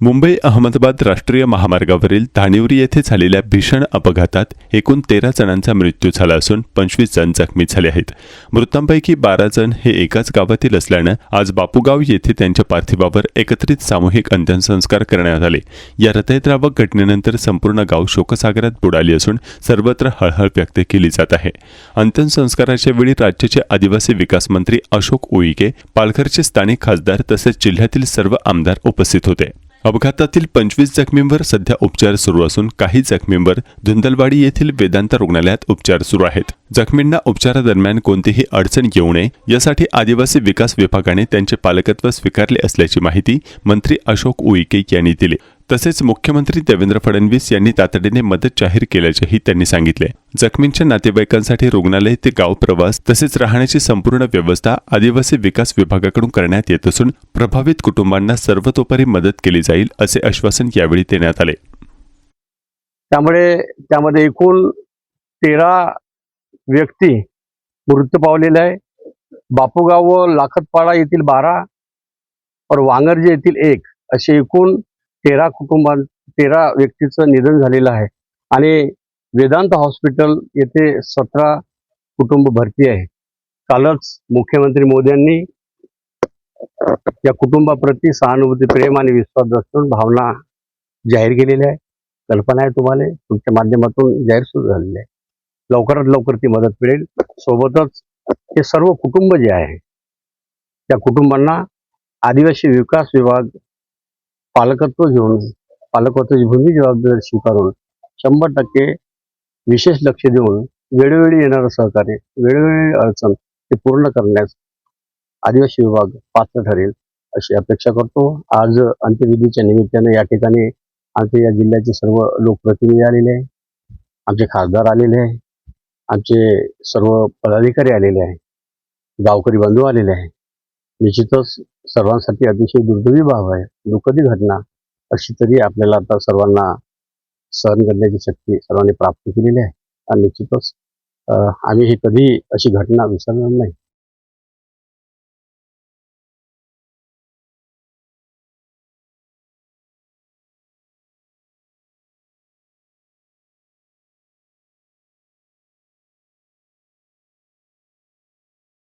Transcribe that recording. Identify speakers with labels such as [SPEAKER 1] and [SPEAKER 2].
[SPEAKER 1] मुंबई अहमदाबाद राष्ट्रीय महामार्गावरील धानिवरी येथे झालेल्या भीषण अपघातात एकूण 13 जणांचा मृत्यू झाला असून 25 जण जखमी झाले आहेत. मृतांपैकी 12 जण हे एकाच गावातील असल्यानं आज बापूगाव येथे त्यांच्या पार्थिवावर एकत्रित सामूहिक अंत्यसंस्कार करण्यात आले. या हृदयद्रावक घटनेनंतर संपूर्ण गाव शोकसागरात बुडाले असून सर्वत्र हळहळ व्यक्त केली जात आहे. अंत्यसंस्काराच्या वेळी राज्याचे आदिवासी विकास मंत्री अशोक उईके, पालघरचे स्थानिक खासदार तसेच जिल्ह्यातील सर्व आमदार उपस्थित होते. अपघातातील 25 जखमींवर सध्या उपचार सुरू असून काही जखमींवर धुंदलवाडी येथील वेदांत रुग्णालयात उपचार सुरू आहेत. जखमींना उपचारादरम्यान कोणतीही अडचण येऊ नये यासाठी आदिवासी विकास विभागाने त्यांचे पालकत्व स्वीकारले असल्याची माहिती मंत्री अशोक उईके यांनी दिली. तसेच मुख्यमंत्री देवेंद्र फडणवीस यांनी तातडीने मदत जाहीर केल्याचेही त्यांनी सांगितले. जखमींच्या नातेवाईकांसाठी रुग्णालय ते गाव प्रवास तसेच राहण्याची संपूर्ण व्यवस्था आदिवासी विकास विभागाकडून करण्यात येत असून प्रभावित कुटुंबांना सर्वतोपरी मदत केली जाईल असे आश्वासन यावेळी देण्यात आले.
[SPEAKER 2] त्यामध्ये एकूण 13 व्यक्ती मृत्यू पावलेले आहे. बापूगाव व लाखतपाडा येथील 12 और वांगर्जे येथील 1 असे एकूण 13 व्यक्तीचं निधन झालेलं आहे. आणि वेदांत हॉस्पिटल येथे 17 कुटुंब भरती आहे. कालच मुख्यमंत्री मोदींनी या कुटुंबाप्रती सहानुभूती, प्रेम आणि विश्वास दर्शवून भावना जाहीर केलेल्या आहे. कल्पना आहे तुम्हाला, तुमच्या माध्यमातून जाहीर सुरू झालेली आहे. लवकरात लवकर ती मदत मिळेल. सोबतच हे सर्व कुटुंब जे आहे त्या कुटुंबांना आदिवासी विकास विभाग पालकत्वाची भूमी जबाबदारी स्वीकारून 100% विशेष लक्ष देऊन वेळोवेळी येणारं सहकार्य, वेळोवेळी अडचण ते पूर्ण करण्यास आदिवासी विभाग पात्र ठरेल अशी अपेक्षा करतो. आज अंत्यविधीच्या निमित्ताने या ठिकाणी आमच्या या जिल्ह्याचे सर्व लोकप्रतिनिधी आलेले आहे, आमचे खासदार आलेले आहे, आमचे सर्व पदाधिकारी आलेले आहे, गावकरी बंधू आलेले आहे. निश्चितच सर्वांसाठी अतिशय दुर्दैवी बाब आहे, दुःखदी घटना. अशी तरी आपल्याला आता सर्वांना सहन करण्याची शक्ती सर्वांनी प्राप्त केलेली आहे आणि निश्चितच आम्ही ही कधी अशी घटना विसरणार नाही.